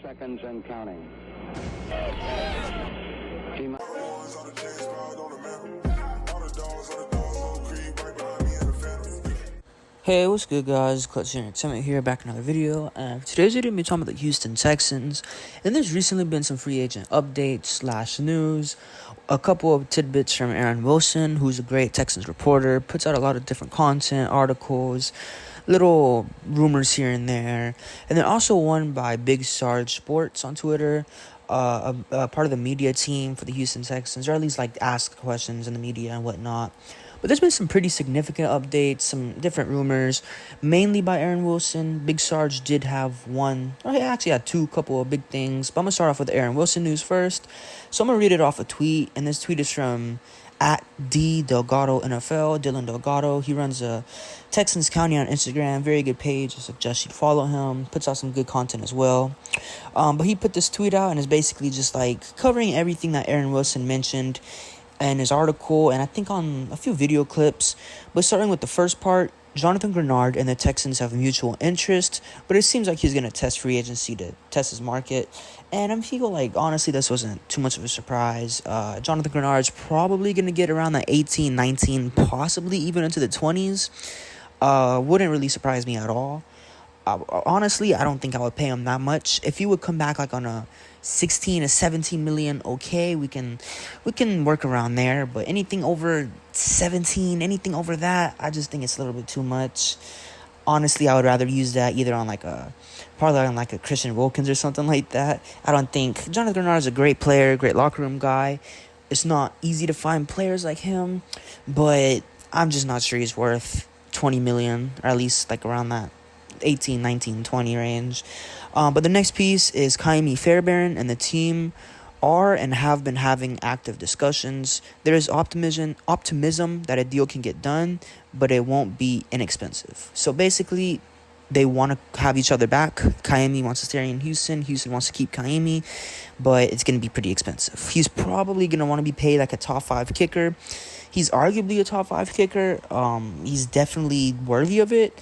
seconds and counting. Team. Hey, what's good, guys? Clutch here, Essam here, back in another video. Today's video, we're talking about the Houston Texans, and there's recently been some free agent updates / news, a couple of tidbits from Aaron Wilson, who's a great Texans reporter, puts out a lot of different content, articles, little rumors here and there, and then also one by Big Sarge Sports on Twitter, a part of the media team for the Houston Texans, or at least like ask questions in the media and whatnot. But there's been some pretty significant updates, some different rumors, mainly by Aaron Wilson. Big Sarge did have one. Oh, he actually had couple of big things. But I'm going to start off with the Aaron Wilson news first. So I'm going to read it off a tweet. And this tweet is from @DDelgado NFL, Dylan Delgado. He runs a Texans County on Instagram. Very good page. I suggest you follow him. Puts out some good content as well. But he put this tweet out and is basically just like covering everything that Aaron Wilson mentioned in his article, and I think on a few video clips. But starting with the first part, Jonathan Grenard and the Texans have mutual interest, but it seems like he's going to test free agency to test his market. And I feel like, honestly, this wasn't too much of a surprise. Jonathan Grenard's probably going to get around the 18, 19, possibly even into the 20s. Wouldn't really surprise me at all. Honestly, I don't think I would pay him that much. If he would come back like on a 16 to 17 million, okay, we can work around there. But anything over 17, anything over that, I just think it's a little bit too much. Honestly, I would rather use that either on probably on a Christian Wilkins or something like that. I don't think Jonathan Grenard is a great player, great locker room guy. It's not easy to find players like him, but I'm just not sure he's worth 20 million, or at least like around that 18, 19, 20 range. But the next piece is Kaimi Fairbairn and the team are and have been having active discussions. There is optimism that a deal can get done, but it won't be inexpensive. So basically, they want to have each other back. Kaimi wants to stay in Houston. Houston wants to keep Kaimi, but it's going to be pretty expensive. He's probably going to want to be paid like a top 5 kicker. He's arguably a top 5 kicker. He's definitely worthy of it.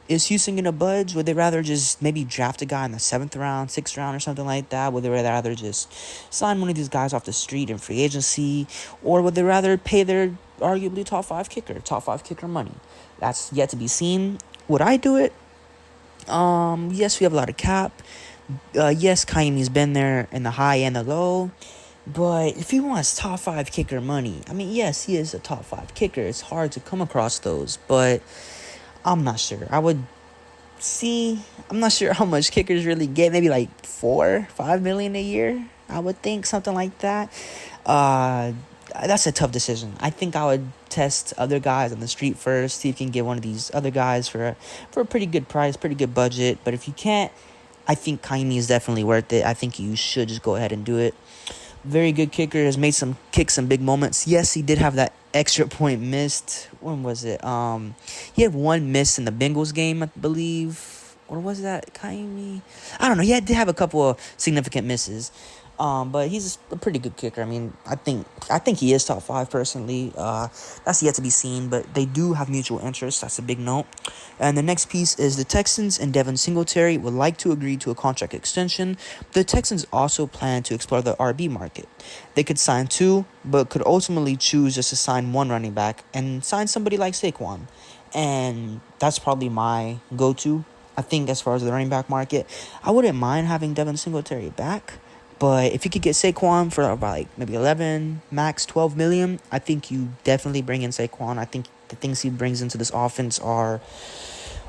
Is Houston going to budge? Would they rather just maybe draft a guy in the 7th round, 6th round, or something like that? Would they rather just sign one of these guys off the street in free agency? Or would they rather pay their arguably top 5 kicker money? That's yet to be seen. Would I do it? Yes, we have a lot of cap. Yes, Kaimi's been there in the high and the low. But if he wants top 5 kicker money, I mean, yes, he is a top 5 kicker. It's hard to come across those, but I'm not sure. I'm not sure how much kickers really get. Maybe like 4-5 million a year, I would think, something like that. That's a tough decision. I think I would test other guys on the street first, see if you can get one of these other guys for a pretty good price, pretty good budget. But if you can't, I think Kaimi is definitely worth it. I think you should just go ahead and do it. Very good kicker, has made some big moments. Yes, he did have that extra point missed. When was it? He had one miss in the Bengals game, I believe. Or was that Kaimi? I don't know. He did have a couple of significant misses. But he's a pretty good kicker. I mean, I think he is top 5 personally. That's yet to be seen, but they do have mutual interests. That's a big note. And the next piece is the Texans and Devin Singletary would like to agree to a contract extension. The Texans also plan to explore the RB market. They could sign 2, but could ultimately choose just to sign 1 running back and sign somebody like Saquon. And that's probably my go-to. I think as far as the running back market, I wouldn't mind having Devin Singletary back. But if you could get Saquon for about like maybe 11, max 12 million, I think you definitely bring in Saquon. I think the things he brings into this offense are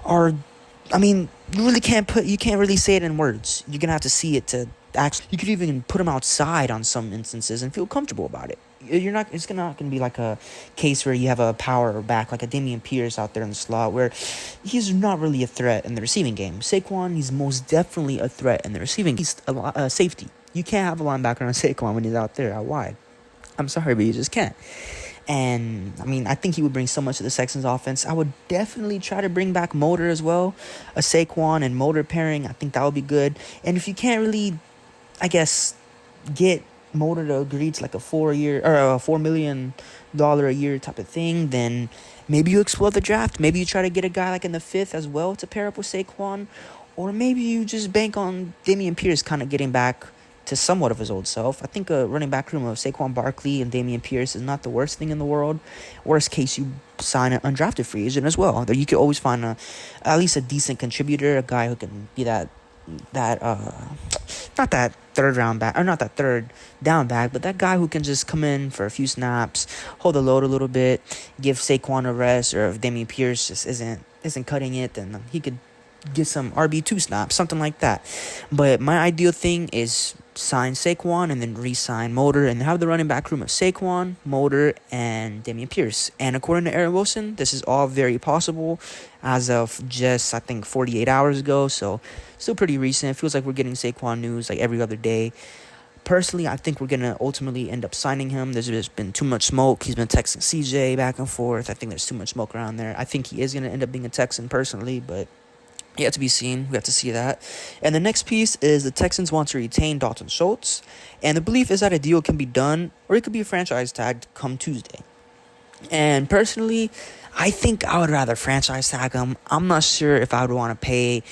I mean, you can't really say it in words. You're going to have to see it to actually, you could even put him outside on some instances and feel comfortable about it. It's not going to be like a case where you have a power back like a Damian Pierce out there in the slot where he's not really a threat in the receiving game. Saquon, he's most definitely a threat in the receiving. He's a safety. You can't have a linebacker on Saquon when he's out there out wide. I'm sorry, but you just can't. And, I mean, I think he would bring so much to the Texans offense. I would definitely try to bring back Motor as well. A Saquon and Motor pairing, I think that would be good. And if you can't really, I guess, get Motor to agree to like a 4 year or a $4 million a year type of thing, then maybe you explore the draft. Maybe you try to get a guy like in the fifth as well to pair up with Saquon, or maybe you just bank on Dameon Pierce kind of getting back to somewhat of his old self. I think a running back room of Saquon Barkley and Dameon Pierce is not the worst thing in the world. Worst case, you sign an undrafted free agent as well. There you could always find at least a decent contributor, a guy who can be that not that third round back, or not that third down back, but that guy who can just come in for a few snaps, hold the load a little bit, give Saquon a rest, or if Dameon Pierce just isn't cutting it, then he could get some RB2 snaps, something like that. But my ideal thing is sign Saquon and then re-sign Motor and have the running back room of Saquon, Motor, and Dameon Pierce. And according to Aaron Wilson, this is all very possible as of just, I think, 48 hours ago. So still pretty recent. It feels like we're getting Saquon news like every other day. Personally, I think we're going to ultimately end up signing him. There's just been too much smoke. He's been texting CJ back and forth. I think there's too much smoke around there. I think he is going to end up being a Texan personally, but yet to be seen. We have to see that. And the next piece is the Texans want to retain Dalton Schultz. And the belief is that a deal can be done, or it could be a franchise tag come Tuesday. And personally, I think I would rather franchise tag him. I'm not sure if I would want to pay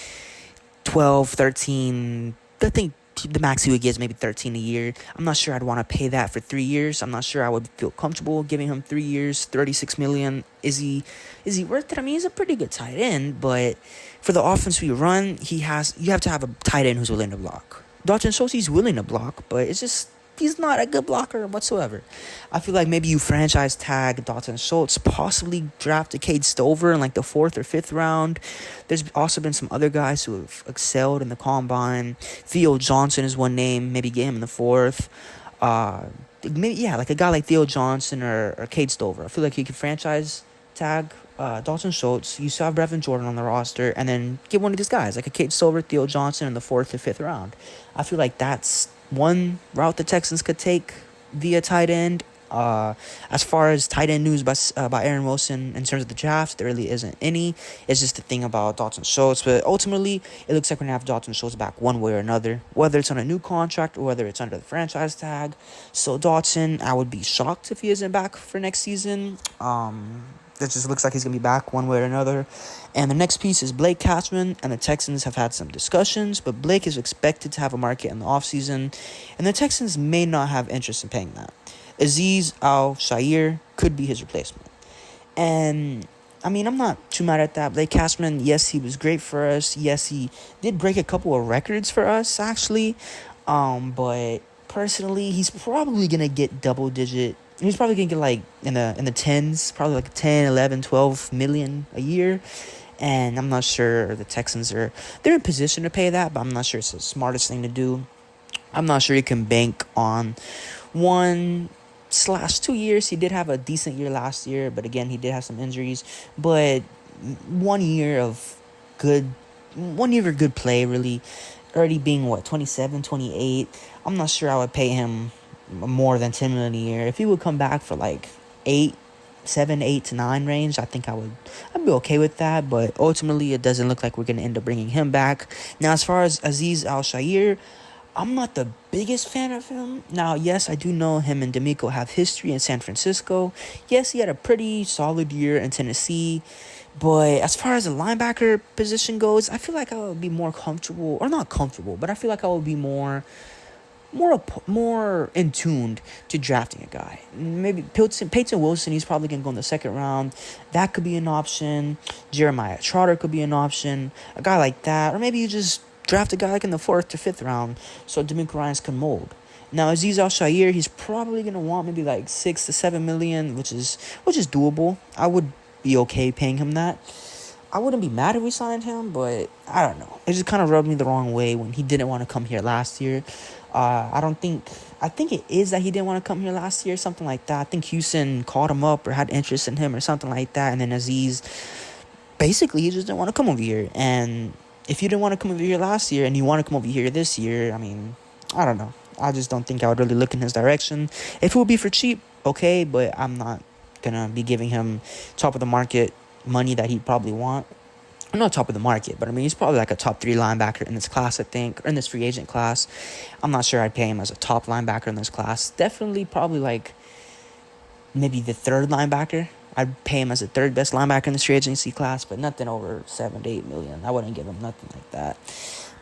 12, 13. I think the max he would get is maybe 13 a year. I'm not sure I'd want to pay that for 3 years. I'm not sure I would feel comfortable giving him 3 years, $36 million. Is he worth it? I mean, he's a pretty good tight end, but for the offense we run, you have to have a tight end who's willing to block. Dalton Schultz, he's willing to block, but it's just he's not a good blocker whatsoever. I feel like maybe you franchise tag Dalton Schultz, possibly draft a Cade Stover in like the 4th or 5th round. There's also been some other guys who have excelled in the combine. Theo Johnson is one name. Maybe get him in the 4th. Like a guy like Theo Johnson or Cade Stover. I feel like you could franchise tag Dalton Schultz. You still have Brevin Jordan on the roster, and then get one of these guys like a Cade Stover, Theo Johnson in the 4th or 5th round. I feel like that's one route the Texans could take via tight end. As far as tight end news by Aaron Wilson in terms of the draft, there really isn't any. It's just the thing about Dalton Schultz. But ultimately, it looks like we're going to have Dalton Schultz back one way or another, whether it's on a new contract or whether it's under the franchise tag. So Dalton, I would be shocked if he isn't back for next season. It just looks like he's going to be back one way or another. And the next piece is Blake Cashman, and the Texans have had some discussions, but Blake is expected to have a market in the offseason, and the Texans may not have interest in paying that. Azeez Al-Shaair could be his replacement. And, I mean, I'm not too mad at that. Blake Cashman, yes, he was great for us. Yes, he did break a couple of records for us, actually. But personally, he's probably going to get double-digit. He's probably going to get, like, in the tens, probably like 10, 11, 12 million a year. And I'm not sure the Texans they're in position to pay that, but I'm not sure it's the smartest thing to do. I'm not sure you can bank on 1/2 years. He did have a decent year last year, but again, he did have some injuries. But 1 year of good play, really, already being 27, 28. I'm not sure I would pay him more than $10 million a year. If he would come back for like 7, 8 to 9 range, I think I'd be okay with that. But ultimately, it doesn't look like we're going to end up bringing him back. Now, as far as Azeez Al-Shaair, I'm not the biggest fan of him. Now, yes, I do know him and D'Amico have history in San Francisco. Yes, he had a pretty solid year in Tennessee. But as far as the linebacker position goes, I feel like I would be more comfortable, or not comfortable, but I feel like I would be more in tuned to drafting a guy. Maybe Peyton Wilson, he's probably going to go in the 2nd round. That could be an option. Jeremiah Trotter could be an option. A guy like that. Or maybe you just draft a guy like in the 4th or 5th round so D'Amico Ryans can mold. Now, Azeez Al-Shaair, he's probably going to want maybe like 6 to 7 million, which is doable. I would be okay paying him that. I wouldn't be mad if we signed him, but I don't know. It just kind of rubbed me the wrong way when he didn't want to come here last year. I think it is that he didn't want to come here last year, something like that. I think Houston called him up or had interest in him or something like that. And then Azeez, basically, he just didn't want to come over here. And if you didn't want to come over here last year and you want to come over here this year, I mean, I don't know. I just don't think I would really look in his direction. If it would be for cheap, okay, but I'm not going to be giving him top of the market money that he'd probably want. I'm not top of the market, but I mean, he's probably like a top 3 linebacker in this class, I think, or in this free agent class. I'm not sure I'd pay him as a top linebacker in this class. Definitely, probably like maybe the third linebacker. I'd pay him as the third best linebacker in this free agency class, but nothing over 7 to 8 million. I wouldn't give him nothing like that.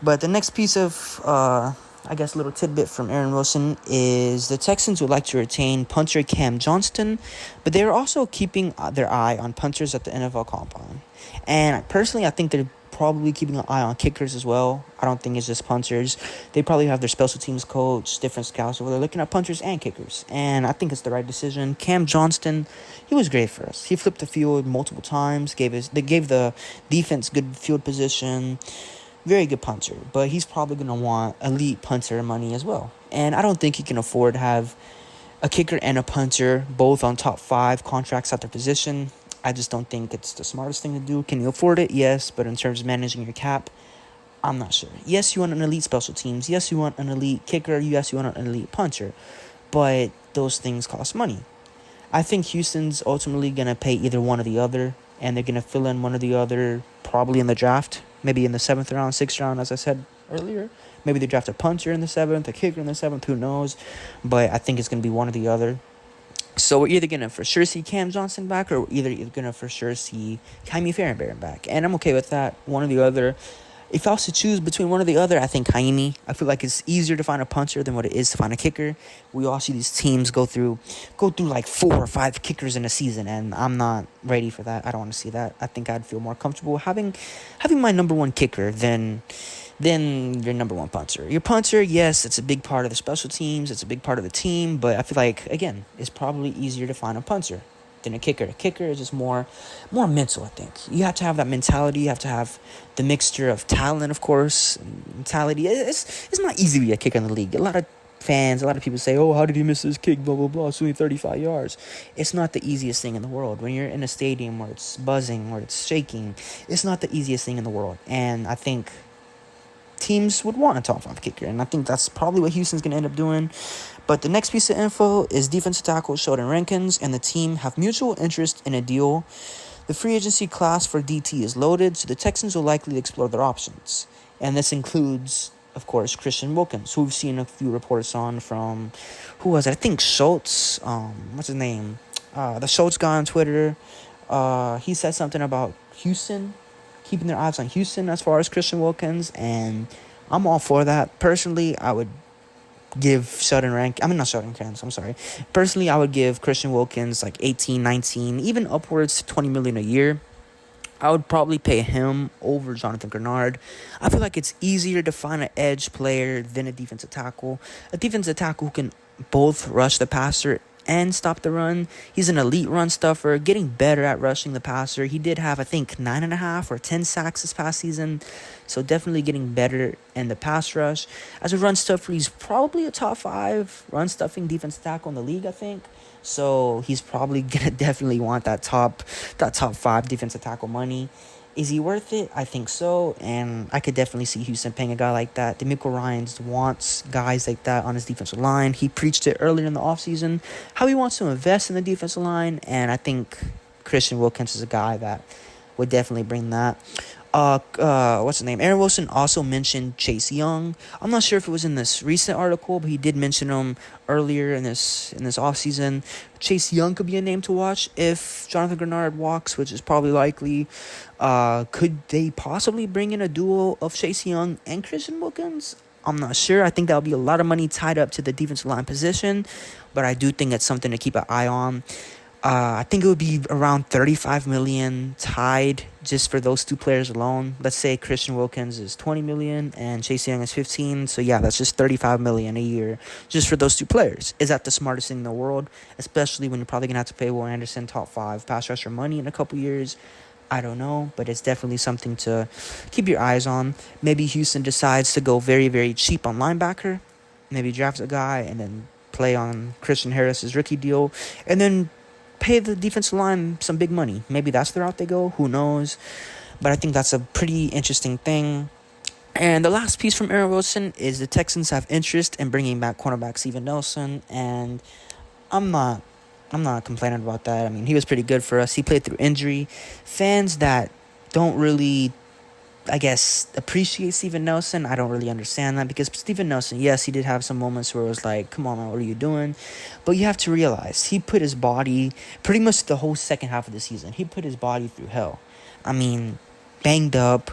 But the next piece of, I guess, little tidbit from Aaron Wilson is the Texans would like to retain punter Cam Johnston, but they're also keeping their eye on punters at the NFL Combine. And personally, I think they're probably keeping an eye on kickers as well. I don't think it's just punters. They probably have their special teams coach, different scouts, where they're looking at punters and kickers. And I think it's the right decision. Cam Johnston, he was great for us. He flipped the field multiple times. They gave the defense good field position. Very good punter. But he's probably going to want elite punter money as well. And I don't think he can afford to have a kicker and a punter both on top 5 contracts at their position. I just don't think it's the smartest thing to do. Can you afford it? Yes, but in terms of managing your cap, I'm not sure. Yes, you want an elite special teams. Yes, you want an elite kicker. Yes, you want an elite puncher. But those things cost money. I think Houston's ultimately going to pay either one or the other, and they're going to fill in one or the other probably in the draft, maybe in the 7th round, 6th round, as I said earlier. Maybe they draft a puncher in the 7th, a kicker in the 7th, who knows. But I think it's going to be one or the other. So we're either going to for sure see Cam Johnson back, or we're either going to for sure see Jaime Farenbairn back. And I'm okay with that, one or the other. If I was to choose between one or the other, I think Jaime. I feel like it's easier to find a puncher than what it is to find a kicker. We all see these teams go through like 4 or 5 kickers in a season, and I'm not ready for that. I don't want to see that. I think I'd feel more comfortable having my number one kicker than your number one punter. Your punter, yes, it's a big part of the special teams. It's a big part of the team. But I feel like, again, it's probably easier to find a punter than a kicker. A kicker is just more mental, I think. You have to have that mentality. You have to have the mixture of talent, of course. Mentality. It's not easy to be a kicker in the league. A lot of people say, oh, how did he miss his kick, blah, blah, blah, it's only 35 yards. It's not the easiest thing in the world. When you're in a stadium where it's buzzing, where it's shaking, it's not the easiest thing in the world. And I think teams would want a top 5 kicker, and I think that's probably what Houston's going to end up doing. But the next piece of info is defensive tackle Sheldon Rankins and the team have mutual interest in a deal. The free agency class for DT is loaded, so the Texans will likely explore their options. And this includes, of course, Christian Wilkins, who we've seen a few reports on from, who was it? I think Schultz. What's his name? The Schultz guy on Twitter. He said something about Houston, keeping their eyes on Houston as far as Christian Wilkins, and I'm all for that. Personally, I would give Personally, I would give Christian Wilkins like 18, 19, even upwards to 20 million a year. I would probably pay him over Jonathan Grenard. I feel like it's easier to find an edge player than a defensive tackle. A defensive tackle who can both rush the passer and stop the run. He's an elite run stuffer, getting better at rushing the passer. He did have, I think, 9.5 or 10 sacks this past season, so definitely getting better in the pass rush. As a run stuffer, he's probably a top 5 run stuffing defensive tackle in the league, I think. So he's probably gonna definitely want that top 5 defensive tackle money. Is he worth it? I think so, and I could definitely see Houston paying a guy like that. DeMeco Ryans wants guys like that on his defensive line. He preached it earlier in the offseason, how he wants to invest in the defensive line, and I think Christian Wilkins is a guy that would definitely bring that. What's his name? Aaron Wilson also mentioned Chase Young. I'm not sure if it was in this recent article, but he did mention him earlier in this offseason. Chase Young could be a name to watch if Jonathan Grenard walks, which is probably likely. Could they possibly bring in a duo of Chase Young and Christian Wilkins? I'm not sure. I think that would be a lot of money tied up to the defensive line position, but I do think it's something to keep an eye on. I think it would be around $35 million tied just for those 2 players alone. Let's say Christian Wilkins is $20 million and Chase Young is $15 million. So yeah, that's just $35 million a year just for those 2 players. Is that the smartest thing in the world? Especially when you're probably gonna have to pay Will Anderson top 5 pass rusher money in a couple years. I don't know, but it's definitely something to keep your eyes on. Maybe Houston decides to go very, very cheap on linebacker. Maybe drafts a guy and then play on Christian Harris's rookie deal, and then pay the defensive line some big money. Maybe that's the route they go. Who knows? But I think that's a pretty interesting thing. And the last piece from Aaron Wilson is the Texans have interest in bringing back cornerback Steven Nelson, and I'm not complaining about that. I mean, he was pretty good for us. He played through injury. Fans that don't really, I guess, appreciate Steven Nelson. I don't really understand that because Steven Nelson, yes, he did have some moments where it was like, come on, man, what are you doing? But you have to realize he put his body, pretty much the whole second half of the season, he put his body through hell. I mean, banged up,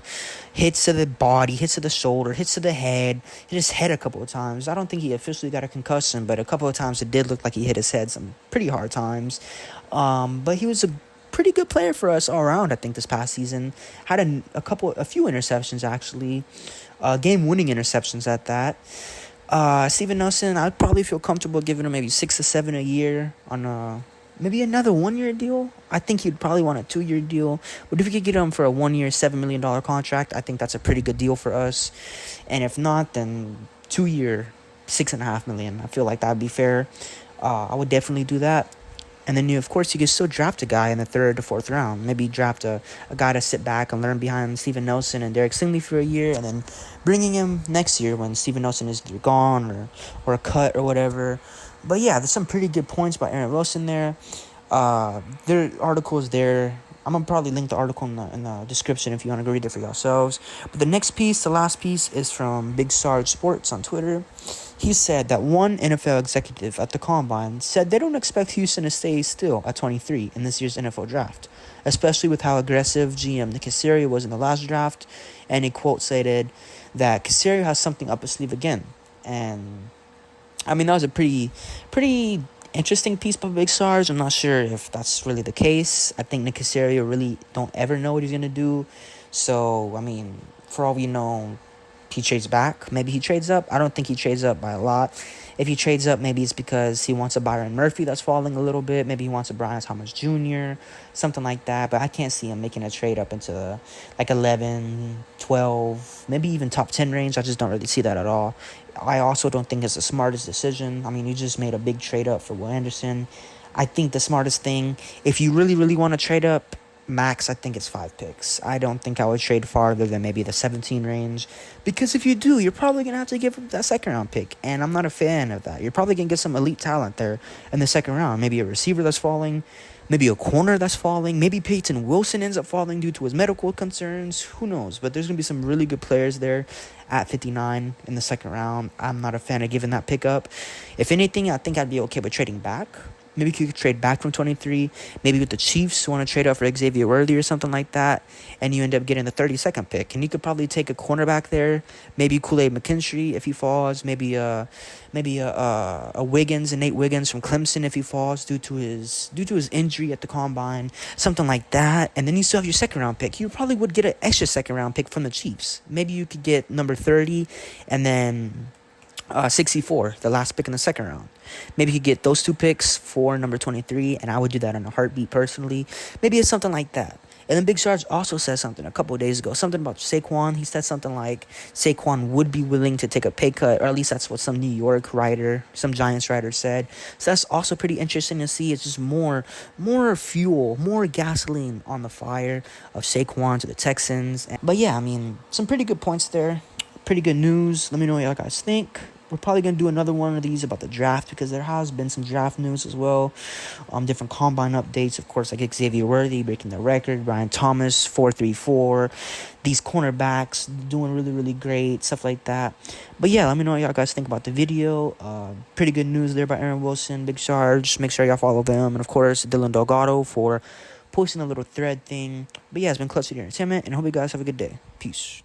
hits to the body, hits to the shoulder, hits to the head, hit his head a couple of times. I don't think he officially got a concussion, but a couple of times it did look like he hit his head some pretty hard times. But he was a pretty good player for us all around. I think this past season had a few interceptions actually, game-winning interceptions at that. Steven Nelson, I'd probably feel comfortable giving him maybe 6 to 7 a year on maybe another 1-year deal. I think he'd probably want a 2-year deal. But if we could get him for a 1-year, $7 million contract, I think that's a pretty good deal for us. And if not, then 2-year, $6.5 million. I feel like that'd be fair. I would definitely do that. And then, of course, you can still draft a guy in the 3rd or 4th round. Maybe draft a guy to sit back and learn behind Steven Nelson and Derek Stingley for a year, and then bringing him next year when Steven Nelson is either gone or cut or whatever. But yeah, there's some pretty good points by Aaron Wilson there. Their article is there. I'm going to probably link the article in the description if you want to go read it for yourselves. But the next piece, the last piece, is from Big Sarge Sports on Twitter. He said that one NFL executive at the Combine said they don't expect Houston to stay still at 23 in this year's NFL draft, especially with how aggressive GM Nick Caserio was in the last draft. And he quote stated that Caserio has something up his sleeve again. And I mean, that was a pretty interesting piece by Big Sarge. I'm not sure if that's really the case. I think Nick Caserio really don't ever know what he's going to do. So, I mean, for all we know, he trades back. Maybe he trades up. I don't think he trades up by a lot. If he trades up, maybe it's because he wants a Byron Murphy that's falling a little bit. Maybe he wants a Brian Thomas Jr., something like that. But I can't see him making a trade up into like 11, 12, maybe even top 10 range. I just don't really see that at all. I also don't think it's the smartest decision. I mean, you just made a big trade up for Will Anderson. I think the smartest thing, if you really, really want to trade up, max, I think it's 5 picks. I don't think I would trade farther than maybe the 17 range. Because if you do, you're probably going to have to give up that second-round pick. And I'm not a fan of that. You're probably going to get some elite talent there in the second round. Maybe a receiver that's falling. Maybe a corner that's falling. Maybe Peyton Wilson ends up falling due to his medical concerns. Who knows? But there's going to be some really good players there at 59 in the second round. I'm not a fan of giving that pick up. If anything, I think I'd be okay with trading back. Maybe you could trade back from 23. Maybe with the Chiefs want to trade up for Xavier Worthy or something like that. And you end up getting the 32nd pick. And you could probably take a cornerback there. Maybe Kool-Aid McKinstry if he falls. Maybe a Wiggins, and Nate Wiggins from Clemson if he falls due to his injury at the Combine. Something like that. And then you still have your second-round pick. You probably would get an extra second-round pick from the Chiefs. Maybe you could get number 30 and then 64, the last pick in the second round. Maybe you could get those 2 picks for number 23, and I would do that in a heartbeat personally. Maybe it's something like that. And then Big Sarge also said something a couple of days ago, something about Saquon. He said something like Saquon would be willing to take a pay cut, or at least that's what some New York writer, some Giants writer said. So that's also pretty interesting to see. It's just more fuel, more gasoline on the fire of Saquon to the Texans. But yeah, I mean, some pretty good points there. Pretty good news. Let me know what y'all guys think. We're probably going to do another one of these about the draft because there has been some draft news as well. Different combine updates, of course, like Xavier Worthy breaking the record, Brian Thomas 4.34, these cornerbacks doing really, really great, stuff like that. But yeah, let me know what y'all guys think about the video. Pretty good news there by Aaron Wilson, Big Sarge. Make sure y'all follow them. And of course, Dylan Delgado for posting a little thread thing. But yeah, it's been Clutch City Entertainment, and I hope you guys have a good day. Peace.